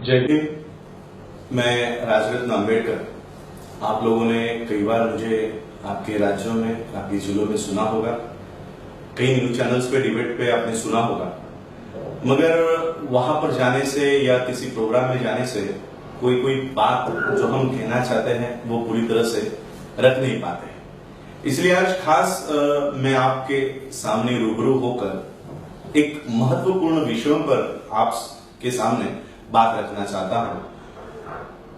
जय हिंद। मैं राजरत्न अम्बेडकर। आप लोगों ने कई बार मुझे आपके राज्यों में, आपके जिलों में सुना होगा, कई न्यूज चैनल्स पे, डिबेट पे आपने सुना होगा, मगर वहां पर जाने से या किसी प्रोग्राम में जाने से कोई कोई बात जो हम कहना चाहते हैं वो पूरी तरह से रख नहीं पाते। इसलिए आज खास मैं आपके सामने रूबरू होकर एक महत्वपूर्ण विषयों पर आपके सामने बात रखना चाहता हूं।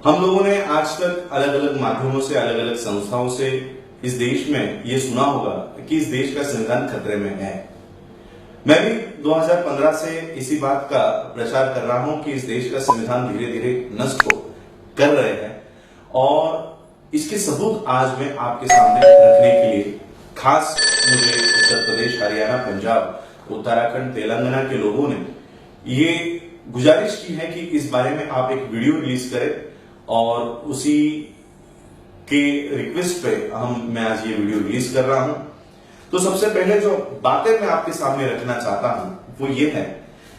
हम लोगों ने आज तक अलग अलग माध्यमों से, अलग अलग संस्थाओं से इस देश में ये सुना होगा कि इस देश का संविधान खतरे में है। मैं भी 2015 से इसी बात का प्रचार कर रहा हूं कि इस देश का संविधान धीरे धीरे नष्ट कर रहे हैं, और इसके सबूत आज मैं आपके सामने रखने के लिए खास मुझे उत्तर प्रदेश, हरियाणा, पंजाब, उत्तराखंड, तेलंगाना के लोगों ने ये गुजारिश की है कि इस बारे में आप एक वीडियो रिलीज करें, और उसी के रिक्वेस्ट पे मैं आज ये वीडियो रिलीज कर रहा हूं। तो सबसे पहले जो बातें मैं आपके सामने रखना चाहता हूं वो ये है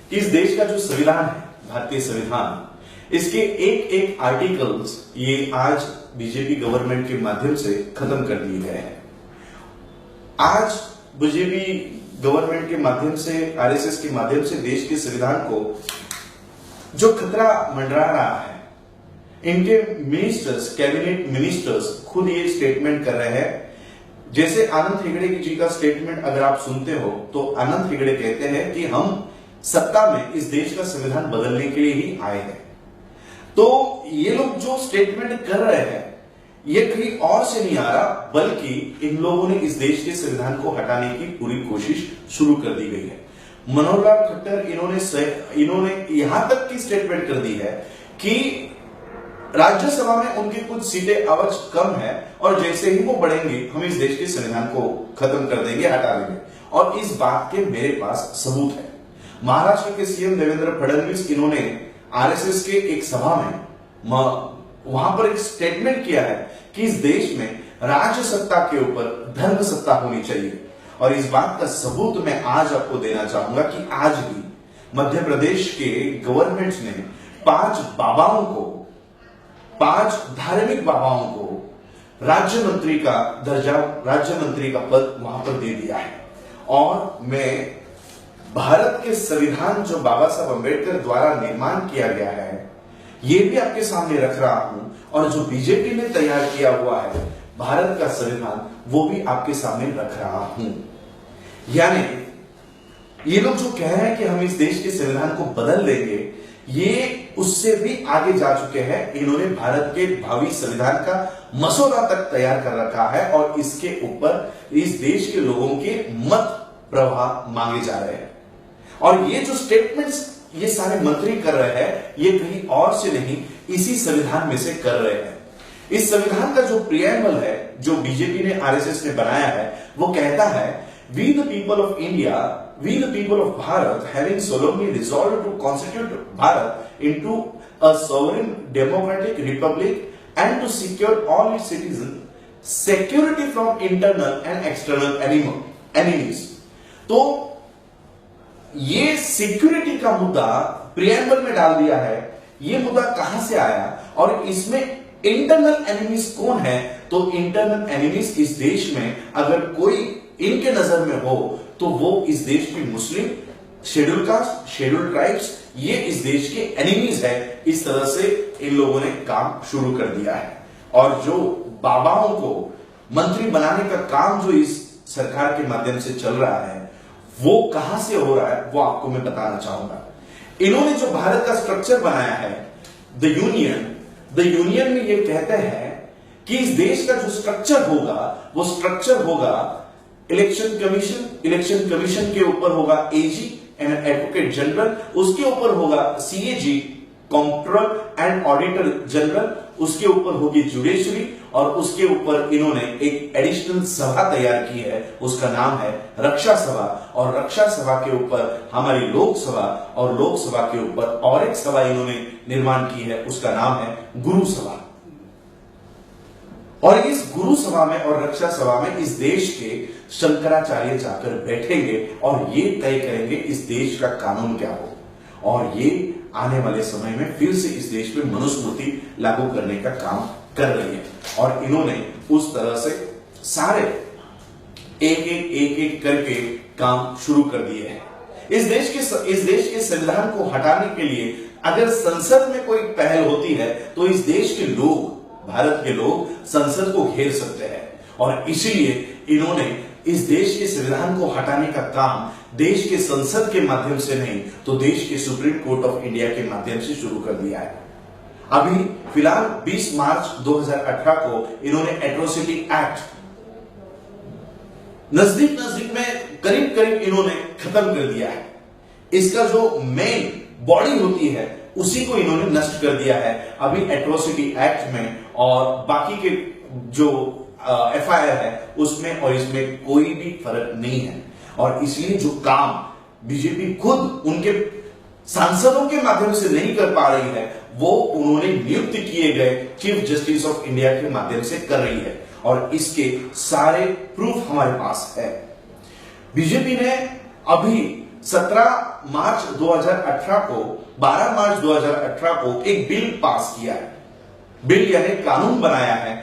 कि इस देश का जो संविधान है, भारतीय संविधान, इसके एक एक आर्टिकल्स ये आज बीजेपी गवर्नमेंट के माध्यम से खत्म कर दिए गए हैं। आज बीजेपी गवर्नमेंट के माध्यम से, आरएसएस के माध्यम से देश के संविधान को जो खतरा मंडरा रहा है, इनके मिनिस्टर्स, कैबिनेट मिनिस्टर्स खुद ये स्टेटमेंट कर रहे हैं। जैसे आनंद हेगड़े जी का स्टेटमेंट अगर आप सुनते हो तो आनंद हेगड़े कहते हैं कि हम सत्ता में इस देश का संविधान बदलने के लिए ही आए हैं। तो ये लोग जो स्टेटमेंट कर रहे हैं ये कहीं और से नहीं आ रहा, बल्कि इन लोगों ने इस देश के संविधान को हटाने की पूरी कोशिश शुरू कर दी गई है। मनोहर लाल खट्टर इन्होंने यहां तक की स्टेटमेंट कर दी है कि राज्यसभा में उनकी कुछ सीटें अवश्य कम है, और जैसे ही वो बढ़ेंगे हम इस देश के संविधान को खत्म कर देंगे, हटा देंगे। और इस बात के मेरे पास सबूत है। महाराष्ट्र के सीएम देवेंद्र फडणवीस, इन्होंने आरएसएस के एक सभा में वहां पर एक स्टेटमेंट किया है कि इस देश में राज्य सत्ता के ऊपर धर्म सत्ता होनी चाहिए। और इस बात का सबूत मैं आज आपको देना चाहूंगा कि आज भी मध्य प्रदेश के गवर्नमेंट ने 5 धार्मिक बाबाओं को राज्य मंत्री का दर्जा, राज्य मंत्री का पद वहां पर दे दिया है। और मैं भारत के संविधान जो बाबा साहब अम्बेडकर द्वारा निर्माण किया गया है ये भी आपके सामने रख रहा हूं, और जो बीजेपी ने तैयार किया हुआ है भारत का संविधान वो भी आपके सामने रख रहा हूं। यानी ये लोग जो कह रहे हैं कि हम इस देश के संविधान को बदल देंगे, ये उससे भी आगे जा चुके हैं। इन्होंने भारत के भावी संविधान का मसौदा तक तैयार कर रखा है, और इसके ऊपर इस देश के लोगों के मत प्रवाह मांगे जा रहे हैं। और ये जो स्टेटमेंट्स ये सारे मंत्री कर रहे हैं ये कहीं और से नहीं, इसी संविधान में से कर रहे हैं। इस संविधान का जो प्रिएम्बल है, जो बीजेपी ने, आरएसएस ने बनाया है, वो कहता है We the people of India, we the people of Bharat, having solemnly resolved to constitute Bharat into a sovereign democratic republic and to secure all its citizens security from internal and external enemies. तो ये security का मुद्दा preamble में डाल दिया है। ये मुद्दा कहां से आया, और इसमें इंटरनल एनिमीज कौन है? तो इंटरनल एनिमीज इस देश में अगर कोई इनके नजर में हो तो वो इस देश के मुस्लिम, शेड्यूल कास्ट, शेड्यूल ट्राइब्स, ये इस देश के एनिमीज है। इस तरह से इन लोगों ने काम शुरू कर दिया है। और जो बाबाओं को मंत्री बनाने का काम जो इस सरकार के माध्यम से चल रहा है वो कहां से हो रहा है वो आपको मैं बताना चाहूंगा। इन्होंने जो भारत का स्ट्रक्चर बनाया है, द यूनियन में ये कहते हैं कि इस देश का जो स्ट्रक्चर होगा वो स्ट्रक्चर होगा इलेक्शन कमीशन के ऊपर होगा एजी एंड एडवोकेट जनरल, उसके ऊपर होगा CAG, controller and auditor general, उसके ऊपर होगी जुडिशरी, और उसके ऊपर इन्होंने एक एडिशनल सभा तैयार की है, उसका नाम है रक्षा सभा। और रक्षा सभा के ऊपर हमारी लोकसभा, और लोकसभा के ऊपर और एक सभा इन्होंने निर्माण की है, उसका नाम है गुरु सभा। और इस गुरु सभा में और रक्षा सभा में इस देश के शंकराचार्य जाकर बैठेंगे और ये तय करेंगे इस देश का कानून क्या हो। और ये आने वाले समय में फिर से इस देश में मनुस्मृति लागू करने का काम कर रही है। और इन्होंने उस तरह से सारे एक करके काम शुरू कर दिए हैं। इस देश के संविधान को हटाने के लिए अगर संसद में कोई पहल होती है तो इस देश के लोग, भारत के लोग संसद को घेर सकते हैं। और इसीलिए इन्होंने इस देश के संविधान को हटाने का काम देश के संसद के माध्यम से नहीं तो देश के सुप्रीम कोर्ट ऑफ इंडिया के माध्यम से शुरू कर दिया है। अभी फिलहाल 20 मार्च 2018 को इन्होंने एट्रोसिटी एक्ट नजदीक में करीब इन्होंने खत्म कर दिया है। इसका जो मेन बॉडी होती है उसी को इन्होंने नष्ट कर दिया है अभी एट्रोसिटी एक्ट में, और बाकी के जो FIR है उसमें और इसमें कोई भी फर्क नहीं है। और इसलिए जो काम बीजेपी खुद उनके सांसदों के माध्यम से नहीं कर पा रही है वो उन्होंने नियुक्त किए गए चीफ जस्टिस ऑफ इंडिया के माध्यम से कर रही है। और इसके सारे प्रूफ हमारे पास है। बीजेपी ने अभी 12 मार्च 2018 को एक बिल पास किया है। बिल यानी कानून बनाया है।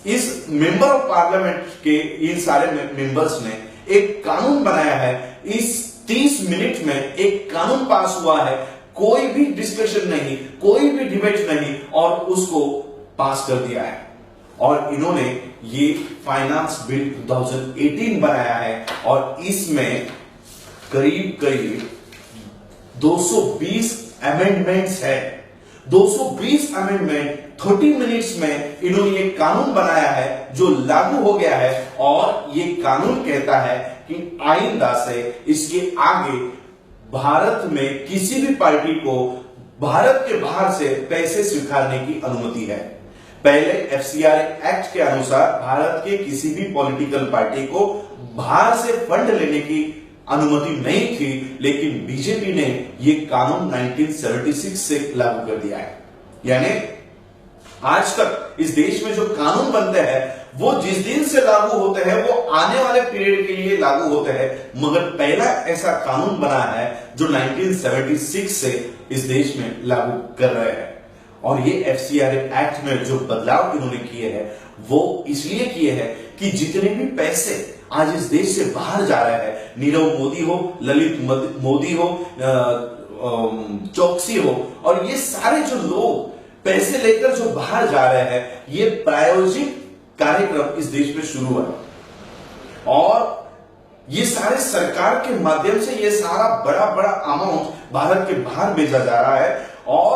इस मेंबर ऑफ पार्लियामेंट के इन सारे मेंबर्स ने एक कानून बनाया है। इस 30 मिनट में एक कानून पास हुआ है, कोई भी डिस्कशन नहीं, कोई भी डिबेट नहीं, और उसको पास कर दिया है। और इन्होंने ये फाइनेंस बिल 2018 बनाया है और इसमें करीब 220 अमेंडमेंट्स है। 220 अमेंडमेंट 30 मिनट्स में इन्होंने ये कानून बनाया है जो लागू हो गया है। और ये कानून कहता है कि आइंदा से इसके आगे भारत में किसी भी पार्टी को भारत के बाहर से पैसे स्वीकारने की अनुमति है। पहले FCRA एक्ट के अनुसार भारत के किसी भी पॉलिटिकल पार्टी को बाहर से फंड लेने की अनुमति नहीं थी, लेकिन बीजेपी ने ये कानून 1976 से लागू कर दिया है। यानी आज तक इस देश में जो कानून बनते हैं वो जिस दिन से लागू होते हैं वो आने वाले पीरियड के लिए लागू होते हैं, मगर पहला ऐसा कानून बना है जो 1976 से इस देश में लागू कर रहे हैं। और ये FCRA एक्ट में जो बदलाव इन्होंने किए हैं वो इसलिए किए हैं कि जितने भी पैसे आज इस देश से बाहर जा रहे हैं, नीरव मोदी हो, ललित मोदी हो, चौकसी हो, और ये सारे जो लोग पैसे लेकर जो बाहर जा रहे हैं, ये प्रायोजित कार्यक्रम इस देश में शुरू है। और ये सारे सरकार के माध्यम से ये सारा बड़ा अमाउंट भारत के बाहर भेजा जा रहा है। और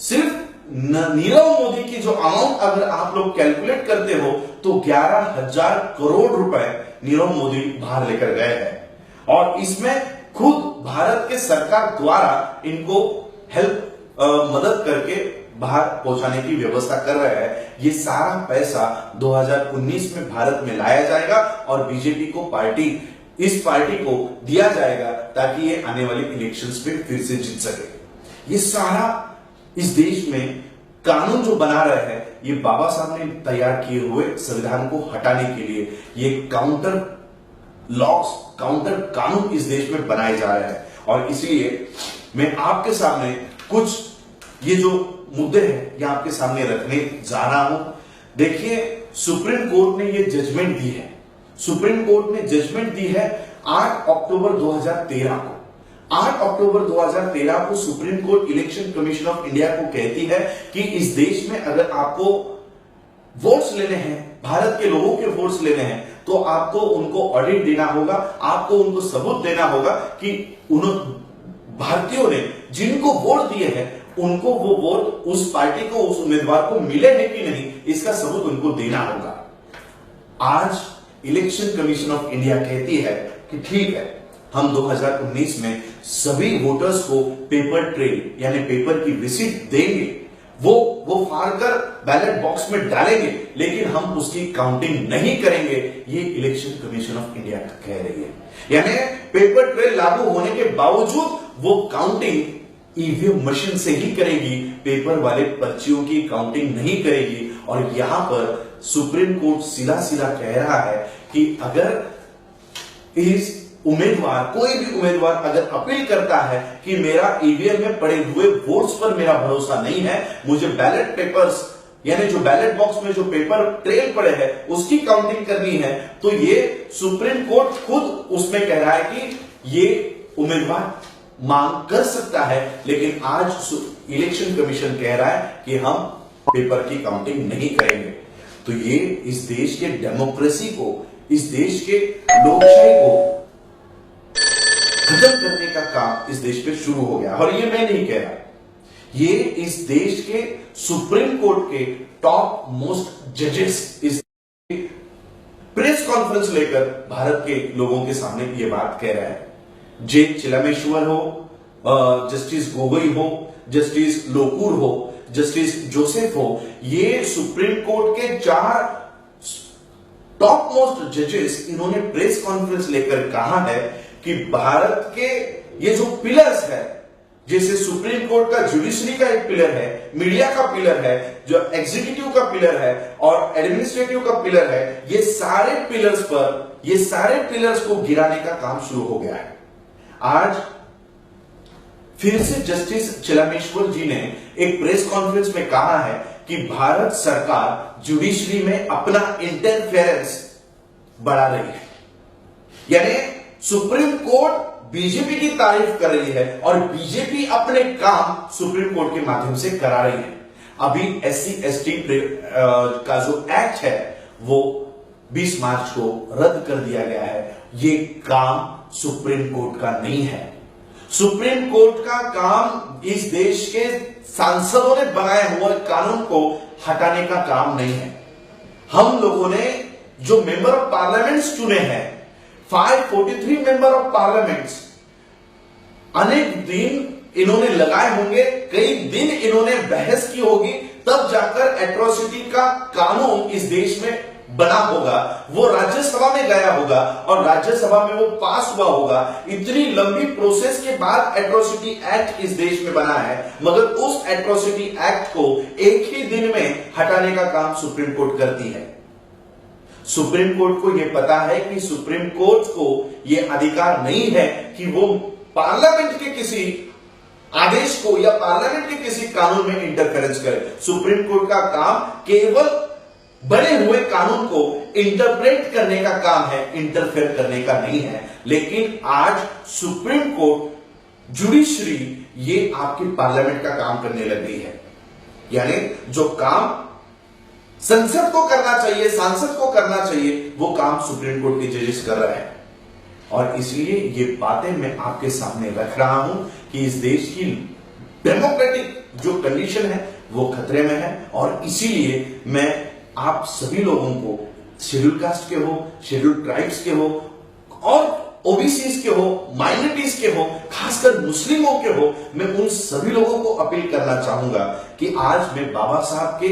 सिर्फ नीरव मोदी की जो अमाउंट अगर आप लोग कैलकुलेट करते हो तो 11,000 करोड़ रुपए नीरव मोदी बाहर लेकर गए हैं। और इसमें खुद भारत के सरकार द्वारा इनको हेल्प मदद करके बाहर पहुंचाने की व्यवस्था कर रहे हैं। ये सारा पैसा 2019 में भारत में लाया जाएगा और बीजेपी को इस पार्टी को दिया जाएगा ताकि ये आने वाले इलेक्शंस में फिर से जीत सके। ये सारा इस देश में कानून जो बना रहे हैं ये बाबा साहब ने तैयार किए हुए संविधान को हटाने के लिए ये काउंटर कानून इस देश में बनाए जा रहे हैं। और इसलिए मैं आपके सामने कुछ ये जो मुद्दे हैं ये आपके सामने रखने जा रहा हूं। देखिए, सुप्रीम कोर्ट ने ये जजमेंट दी है। सुप्रीम कोर्ट ने जजमेंट दी है 8 अक्टूबर 2013 को। 8 अक्टूबर 2013 को supreme court election commission of India को कहती है कि इस देश में अगर आपको वोट्स लेने हैं, भारत के लोगों के वोट्स लेने हैं, तो आपको उनको ऑडिट देना होगा, आपको उनको सबूत देना होगा कि भारतीयों ने जिनको वोट दिए हैं उनको वो वोट उस पार्टी को, उस उम्मीदवार को मिले हैं कि नहीं, इसका सबूत उनको देना होगा। आज इलेक्शन कमीशन ऑफ इंडिया कहती है कि ठीक है, हम 2019 में सभी वोटर्स को पेपर ट्रेल यानी पेपर की रिसीट देंगे, वो फाड़कर बैलेट बॉक्स में डालेंगे, लेकिन हम उसकी काउंटिंग नहीं करेंगे। ये इलेक्शन कमीशन ऑफ इंडिया कह रही है। यानी पेपर ट्रेल लागू होने के बावजूद वो काउंटिंग ईवीएम मशीन से ही करेगी, पेपर वाले पर्चियों की काउंटिंग नहीं करेगी। और यहां पर सुप्रीम कोर्ट सीधा कह रहा है कि अगर इस उम्मीदवार, कोई भी उम्मीदवार अगर अपील करता है कि मेरा ईवीएम में पड़े हुए वोट्स पर मेरा भरोसा नहीं है, मुझे बैलेट पेपर्स यानी जो बैलेट बॉक्स में जो पेपर ट्रेल पड़े हैं उसकी काउंटिंग करनी है, तो ये सुप्रीम कोर्ट खुद उसमें कह रहा है कि ये उम्मीदवार मांग कर सकता है। लेकिन आज इलेक्शन कमीशन कह रहा है कि हम पेपर की काउंटिंग नहीं करेंगे। तो ये इस देश के डेमोक्रेसी को, इस देश के लोकशाही को खत्म करने का काम इस देश में शुरू हो गया। और ये मैं नहीं कह रहा, ये इस देश के सुप्रीम कोर्ट के टॉप मोस्ट जजेस इस प्रेस कॉन्फ्रेंस लेकर भारत के लोगों के सामने ये बात कह रहा है। जे चिलामेश्वर हो, जस्टिस गोगोई हो, जस्टिस लोकूर हो, जस्टिस जोसेफ हो, ये सुप्रीम कोर्ट के 4 टॉप मोस्ट जजेस, इन्होंने प्रेस कॉन्फ्रेंस लेकर कहा है कि भारत के ये जो पिलर्स है, जैसे सुप्रीम कोर्ट का जुडिशरी का एक पिलर है, मीडिया का पिलर है, जो एग्जीक्यूटिव का पिलर है और एडमिनिस्ट्रेटिव का पिलर है, ये सारे पिलर्स को गिराने का काम शुरू हो गया है। आज फिर से जस्टिस चिलामेश्वर जी ने एक प्रेस कॉन्फ्रेंस में कहा है कि भारत सरकार जुडिशरी में अपना इंटरफेरेंस बढ़ा रही है। यानी सुप्रीम कोर्ट बीजेपी की तारीफ कर रही है और बीजेपी अपने काम सुप्रीम कोर्ट के माध्यम से करा रही है। अभी SC/ST का जो एक्ट है वो 20 मार्च को रद्द कर दिया गया है। ये काम सुप्रीम कोर्ट का नहीं है। सुप्रीम कोर्ट का काम इस देश के सांसदों ने बनाए हुए कानून को हटाने का काम नहीं है। हम लोगों ने जो मेंबर ऑफ पार्लियामेंट्स चुने हैं, 543 मेंबर ऑफ पार्लियामेंट्स, अनेक दिन इन्होंने लगाए होंगे, कई दिन इन्होंने बहस की होगी, तब जाकर एट्रोसिटी का कानून इस देश में बना होगा। वो राज्यसभा में गया होगा और राज्यसभा में वो पास हुआ होगा। इतनी लंबी प्रोसेस के बाद एट्रोसिटी एक्ट इस देश में बना है, मगर उस एट्रोसिटी एक्ट को एक ही दिन में हटाने का काम सुप्रीम कोर्ट करती है। सुप्रीम कोर्ट को यह पता है कि सुप्रीम कोर्ट को यह अधिकार नहीं है कि वो पार्लियामेंट के किसी आदेश को या पार्लियामेंट के किसी कानून में इंटरफेरेंस करे। सुप्रीम कोर्ट का काम केवल बने हुए कानून को इंटरप्रेट करने का काम है, इंटरफेयर करने का नहीं है। लेकिन आज सुप्रीम कोर्ट जुडिशरी ये आपकी पार्लियामेंट का काम करने लग गई है। यानी जो काम संसद को करना चाहिए, सांसद को करना चाहिए, वो काम सुप्रीम कोर्ट के जजेस कर रहे हैं। और इसलिए ये बातें मैं आपके सामने रख रहा हूं कि इस देश की डेमोक्रेटिक जो कंडीशन है वो खतरे में है। और इसीलिए मैं आप सभी लोगों को, शेड्यूल कास्ट के हो, शेड्यूल ट्राइब्स के हो और ओबीसीज के हो, माइनॉरिटीज के हो, खासकर मुस्लिमों के हो, मैं उन सभी लोगों को अपील करना चाहूंगा कि आज मैं बाबा साहब के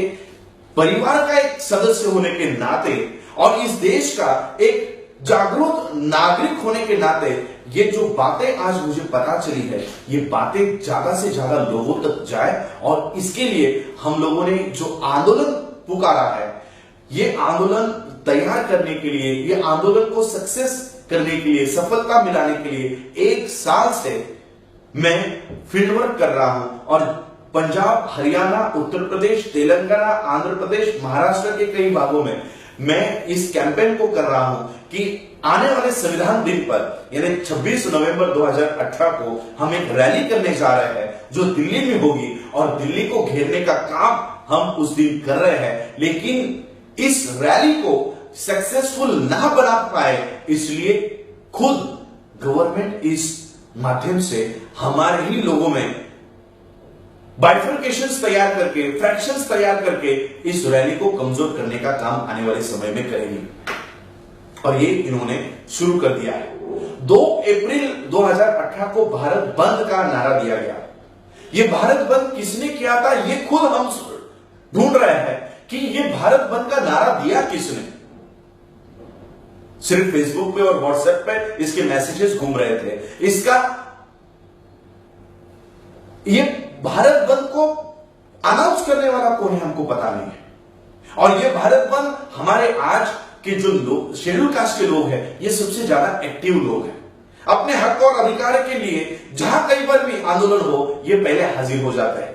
परिवार का एक सदस्य होने के नाते और इस देश का एक जागरूक नागरिक होने के नाते ये जो बातें आज मुझे पता चली है, ये बातें ज्यादा से ज्यादा लोगों तक जाए। और इसके लिए हम लोगों ने जो आंदोलन पुकारा है, ये आंदोलन तैयार करने के लिए, ये आंदोलन को सक्सेस करने के लिए, सफलता मिलाने के लिए 1 साल से मैं फील्ड वर्क कर रहा हूं। और पंजाब, हरियाणा, उत्तर प्रदेश, तेलंगाना, आंध्र प्रदेश, महाराष्ट्र के कई भागों में मैं इस कैंपेन को कर रहा हूं कि आने वाले संविधान दिन पर यानी 26 नवंबर 2018 को हम एक रैली करने जा रहे हैं जो दिल्ली में होगी और दिल्ली को घेरने का काम हम उस दिन कर रहे हैं। लेकिन इस रैली को सक्सेसफुल ना बना पाए, इसलिए खुद गवर्नमेंट इस माध्यम से हमारे ही लोगों में बाइफर्केशंस तैयार करके, फ्रैक्शंस तैयार करके इस रैली को कमजोर करने का काम आने वाले समय में करेगी। और ये इन्होंने शुरू कर दिया है। 2 अप्रैल 2018 को भारत बंद का नारा दिया गया। ये भारत बंद किसने किया था, ये खुद हम ढूंढ रहे हैं कि ये भारत बंद का नारा दिया किसने। सिर्फ फेसबुक पे और व्हाट्सएप पे इसके मैसेजेस घूम रहे थे। इसका ये भारत बंद को अनाउंस करने वाला कौन है हमको पता नहीं है। और ये भारत बंद हमारे आज के जो लोग, शेड्यूल कास्ट के लोग हैं, ये सबसे ज्यादा एक्टिव लोग हैं। अपने हक और अधिकार के लिए जहां कहीं पर भी आंदोलन हो, ये पहले हाजिर हो जाता है।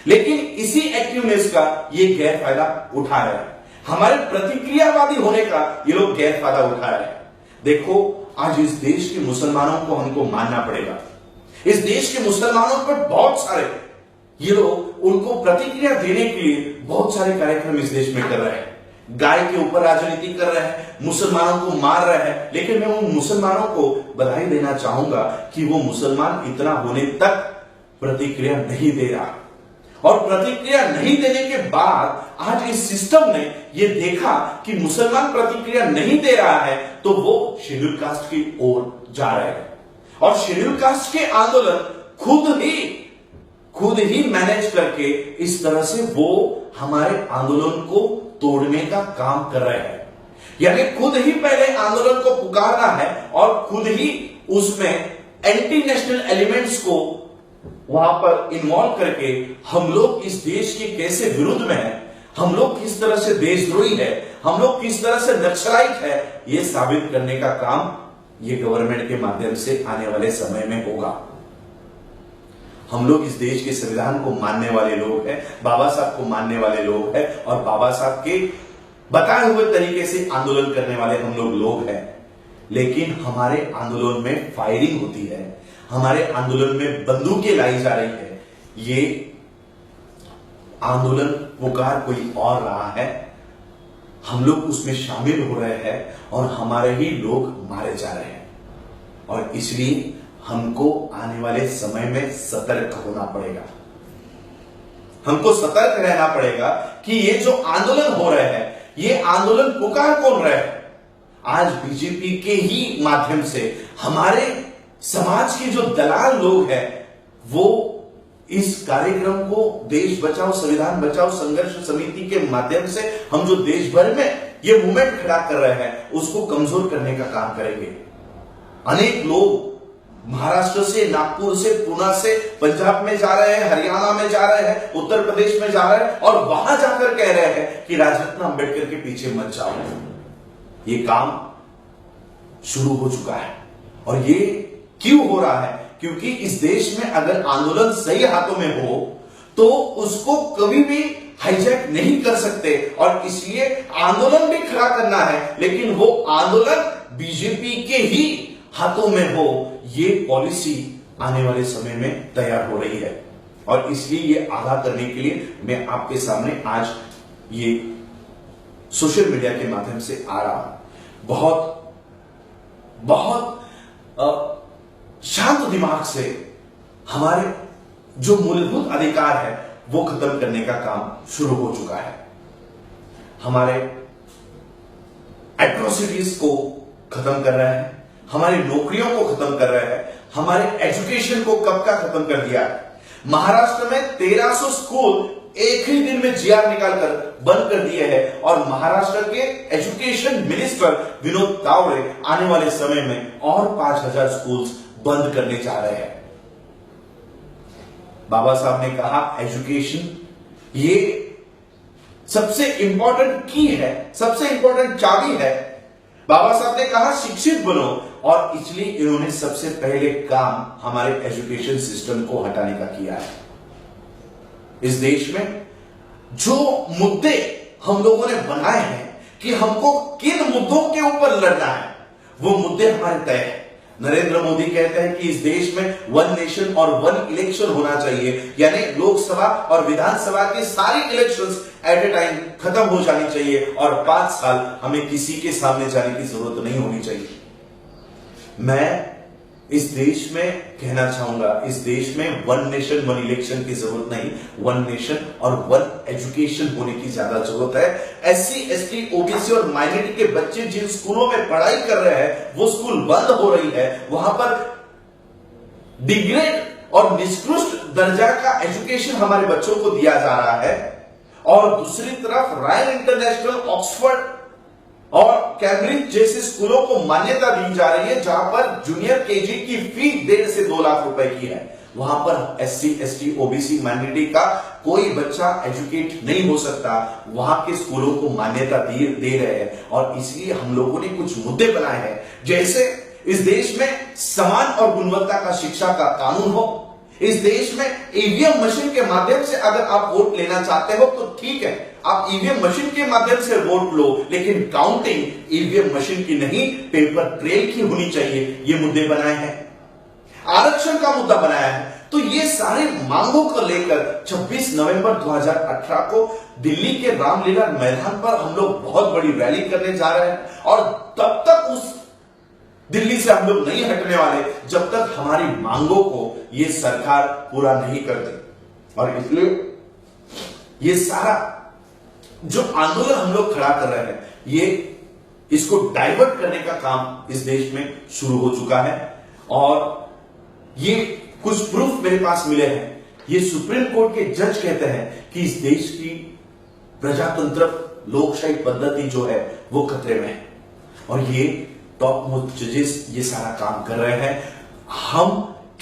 लेकिन इसी एक्टिवनेस का ये गैर फायदा उठा रहे हैं। हमारे प्रतिक्रियावादी होने का ये लोग गैर फायदा उठा रहे हैं। देखो, आज इस देश के मुसलमानों को हमको मानना पड़ेगा। इस देश के मुसलमानों पर बहुत सारे ये लोग उनको प्रतिक्रिया देने के लिए बहुत सारे कार्यक्रम इस देश में कर रहे हैं। गाय के ऊपर राजनीति कर रहे हैं, मुसलमानों को मार रहे हैं। लेकिन मैं उन मुसलमानों को बधाई देना चाहूंगा कि वो मुसलमान इतना होने तक प्रतिक्रिया नहीं दे रहा, और प्रतिक्रिया नहीं देने के बाद आज इस सिस्टम ने ये देखा कि मुसलमान प्रतिक्रिया नहीं दे रहा है, तो वो शेड्यूल कास्ट की ओर जा रहे हैं। और शेड्यूल कास्ट के आंदोलन खुद ही मैनेज करके इस तरह से वो हमारे आंदोलन को तोड़ने का काम कर रहे हैं। यानी खुद ही पहले आंदोलन को पुकारना है और खुद ही उसमें एंटी नेशनल एलिमेंट्स को वहां पर इन्वॉल्व करके हम लोग इस देश के कैसे विरुद्ध में है, हम लोग किस तरह से देशद्रोही है, हम लोग किस तरह से नक्सलाइट है, ये साबित करने का काम ये गवर्नमेंट के माध्यम से आने वाले समय में होगा। हम लोग इस देश के संविधान को मानने वाले लोग हैं, बाबा साहब को मानने वाले लोग हैं, और बाबा साहब के बताए हुए तरीके से आंदोलन करने वाले हम लोग हैं। लेकिन हमारे आंदोलन में फायरिंग होती है, हमारे आंदोलन में बंदूकें लाई जा रही है। ये आंदोलन पुकार कोई और रहा है, हम लोग उसमें शामिल हो रहे हैं और हमारे ही लोग मारे जा रहे हैं। और इसलिए हमको आने वाले समय में सतर्क होना पड़ेगा, हमको सतर्क रहना पड़ेगा कि ये जो आंदोलन हो रहे हैं, ये आंदोलन पुकार कौन रहे हैं? आज बीजेपी के ही माध्यम से हमारे समाज के जो दलाल लोग हैं, वो इस कार्यक्रम को देश बचाओ संविधान बचाओ संघर्ष समिति के माध्यम से हम जो देश भर में ये मूवमेंट खड़ा कर रहे हैं, उसको कमजोर करने का काम करेंगे। अनेक लोग महाराष्ट्र से, नागपुर से, पुणे से पंजाब में जा रहे हैं, हरियाणा में जा रहे हैं, उत्तर प्रदेश में जा रहे हैं, और वहां जाकर कह रहे हैं कि राजरत्न अंबेडकर के पीछे मत जाओ। ये काम शुरू हो चुका है। और ये क्यों हो रहा है? क्योंकि इस देश में अगर आंदोलन सही हाथों में हो तो उसको कभी भी हाईजैक नहीं कर सकते, और इसलिए आंदोलन भी खड़ा करना है, लेकिन वो आंदोलन बीजेपी के ही हाथों में हो। ये पॉलिसी आने वाले समय में तैयार हो रही है, और इसलिए ये आगाह करने के लिए मैं आपके सामने आज ये सोशल मीडिया के माध्यम से आ रहा हूं। बहुत शांत दिमाग से हमारे जो मूलभूत अधिकार है वो खत्म करने का काम शुरू हो चुका है। हमारे एट्रोसिटीज को खत्म कर रहे हैं, हमारी नौकरियों को खत्म कर रहे हैं, हमारे एजुकेशन को कब का खत्म कर दिया है। महाराष्ट्र में 1300 स्कूल एक ही दिन में जीआर निकालकर बंद कर दिए हैं, और महाराष्ट्र के एजुकेशन मिनिस्टर विनोद तावड़े आने वाले समय में और 5000 स्कूल्स बंद करने जा रहे हैं। बाबा साहब ने कहा एजुकेशन ये सबसे इंपॉर्टेंट की है, सबसे इंपॉर्टेंट चाबी है। बाबा साहब ने कहा शिक्षित बनो, और इसलिए इन्होंने सबसे पहले काम हमारे एजुकेशन सिस्टम को हटाने का किया है। इस देश में जो मुद्दे हम लोगों ने बनाए हैं कि हमको किन मुद्दों के ऊपर लड़ना है, वो मुद्दे हमारे तय हैं। नरेंद्र मोदी कहते हैं कि इस देश में 1 नेशन और 1 इलेक्शन होना चाहिए, यानी लोकसभा और विधानसभा की सारी इलेक्शंस एट ए टाइम खत्म हो जानी चाहिए, और 5 साल हमें किसी के सामने जाने की जरूरत नहीं होनी चाहिए। मैं इस देश में कहना चाहूंगा, इस देश में 1 नेशन 1 इलेक्शन की जरूरत नहीं, 1 नेशन और 1 एजुकेशन होने की ज्यादा जरूरत है। SC, ST, OBC और माइनॉरिटी के बच्चे जिन स्कूलों में पढ़ाई कर रहे हैं वो स्कूल बंद हो रही है, वहां पर डिग्रेड और निष्कृष्ट दर्जा का एजुकेशन हमारे बच्चों को दिया जा रहा है, और दूसरी तरफ रायन इंटरनेशनल, ऑक्सफोर्ड और कैम्ब्रिज जैसे स्कूलों को मान्यता दी जा रही है, जहां पर जूनियर केजी की फी 1.5 से 2 लाख रुपए की है। वहां पर SC, ST, OBC माइनॉरिटी का कोई बच्चा एजुकेट नहीं हो सकता। वहां के स्कूलों को मान्यता दे रहे हैं, और इसलिए हम लोगों ने कुछ मुद्दे बनाए हैं, जैसे इस देश में समान और गुणवत्ता का शिक्षा का कानून हो। इस देश में ईवीएम मशीन के माध्यम से अगर आप वोट लेना चाहते हो तो ठीक है, आप ईवीएम मशीन के माध्यम से वोट लो, लेकिन काउंटिंग ईवीएम मशीन की नहीं, पेपर ट्रेल की होनी चाहिए। ये मुद्दे बनाए हैं, आरक्षण का मुद्दा बनाया है। तो ये सारे मांगों को लेकर 26 नवंबर 2018 को दिल्ली के रामलीला मैदान पर हम लोग बहुत बड़ी रैली करने जा रहे हैं और तब तक उस दिल्ली से हम लोग नहीं हटने वाले जब तक हमारी मांगों को ये सरकार पूरा नहीं करती। और इसलिए ये सारा जो आंदोलन हम लोग खड़ा कर रहे हैं, ये इसको डाइवर्ट करने का काम इस देश में शुरू हो चुका है। और ये कुछ प्रूफ मेरे पास मिले हैं। ये सुप्रीम कोर्ट के जज कहते हैं कि इस देश की प्रजातंत्र लोकशाही पद्धति जो है वो खतरे में है और ये टॉप मोस्ट जजेस ये सारा काम कर रहे हैं। हम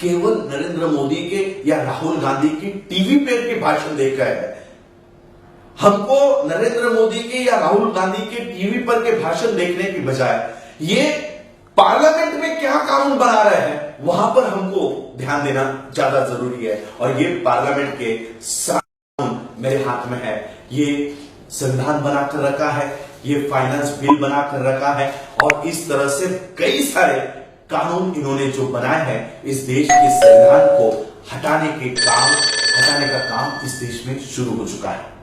केवल नरेंद्र मोदी के या राहुल गांधी की टीवी पे के भाषण देख रहे हैं। हमको नरेंद्र मोदी के या राहुल गांधी के टीवी पर के भाषण देखने की बजाय ये पार्लियामेंट में क्या कानून बना रहे हैं वहां पर हमको ध्यान देना ज्यादा जरूरी है। और ये पार्लियामेंट के कानून मेरे हाथ में है। ये संविधान बनाकर रखा है, ये फाइनेंस बिल बनाकर रखा है और इस तरह से कई सारे कानून इन्होंने जो बनाए हैं, इस देश के संविधान को हटाने का काम इस देश में शुरू हो चुका है।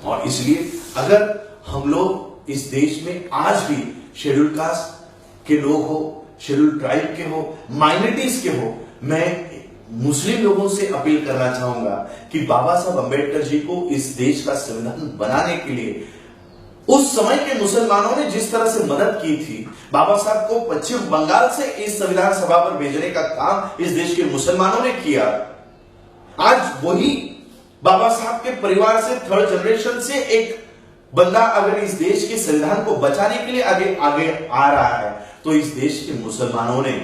और इसलिए अगर हम लोग इस देश में आज भी शेड्यूल कास्ट के लोग हो, शेड्यूल ट्राइब के हो, माइनॉरिटीज के हो, मैं मुस्लिम लोगों से अपील करना चाहूंगा कि बाबा साहब अंबेडकर जी को इस देश का संविधान बनाने के लिए उस समय के मुसलमानों ने जिस तरह से मदद की थी, बाबा साहब को पश्चिम बंगाल से इस संविधान सभा पर भेजने का काम इस देश के मुसलमानों ने किया। आज वही बाबा साहब के परिवार से थर्ड जनरेशन से एक बंदा अगर इस देश के संविधान को बचाने के लिए आगे आ रहा है तो इस देश के मुसलमानों ने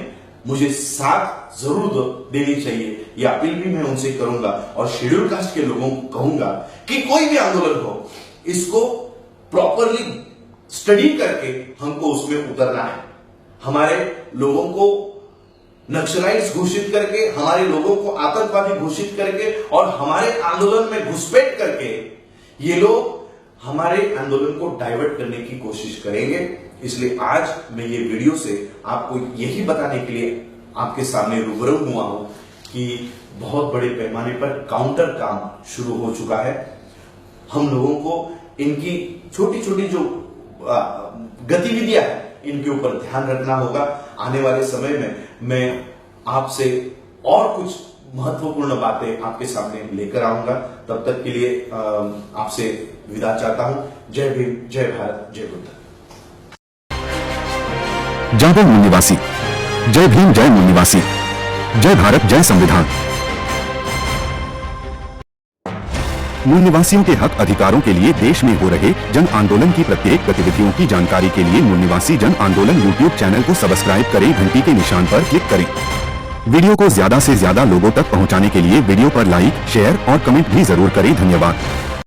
मुझे साथ जरूर देनी चाहिए। यह अपील भी मैं उनसे करूंगा और शेड्यूल कास्ट के लोगों को कहूंगा कि कोई भी आंदोलन हो, इसको प्रॉपरली स्टडी करके हमको उसमें उतरना है। हमारे लोगों को नक्सलाइट्स घोषित करके, हमारे लोगों को आतंकवादी घोषित करके और हमारे आंदोलन में घुसपैठ करके ये लोग हमारे आंदोलन को डाइवर्ट करने की कोशिश करेंगे। इसलिए आज मैं ये वीडियो से आपको यही बताने के लिए आपके सामने रूबरू हुआ हूं कि बहुत बड़े पैमाने पर काउंटर काम शुरू हो चुका है। हम लोगों को इनकी छोटी छोटी जो गतिविधियां हैं इनके ऊपर ध्यान रखना होगा। आने वाले समय में मैं आपसे और कुछ महत्वपूर्ण बातें आपके सामने लेकर आऊंगा। तब तक के लिए आपसे विदा चाहता हूं। जय भीम, जय भारत, जय बुद्ध। जय भीम मूल निवासी, जय भीम, जय मूल निवासी, जय भारत, जय संविधान। मूल निवासियों के हक अधिकारों के लिए देश में हो रहे जन आंदोलन की प्रत्येक गतिविधियों की जानकारी के लिए मूल निवासी जन आंदोलन यूट्यूब चैनल को सब्सक्राइब करें, घंटी के निशान पर क्लिक करें। वीडियो को ज्यादा से ज्यादा लोगों तक पहुंचाने के लिए वीडियो पर लाइक, शेयर और कमेंट भी जरूर करें। धन्यवाद।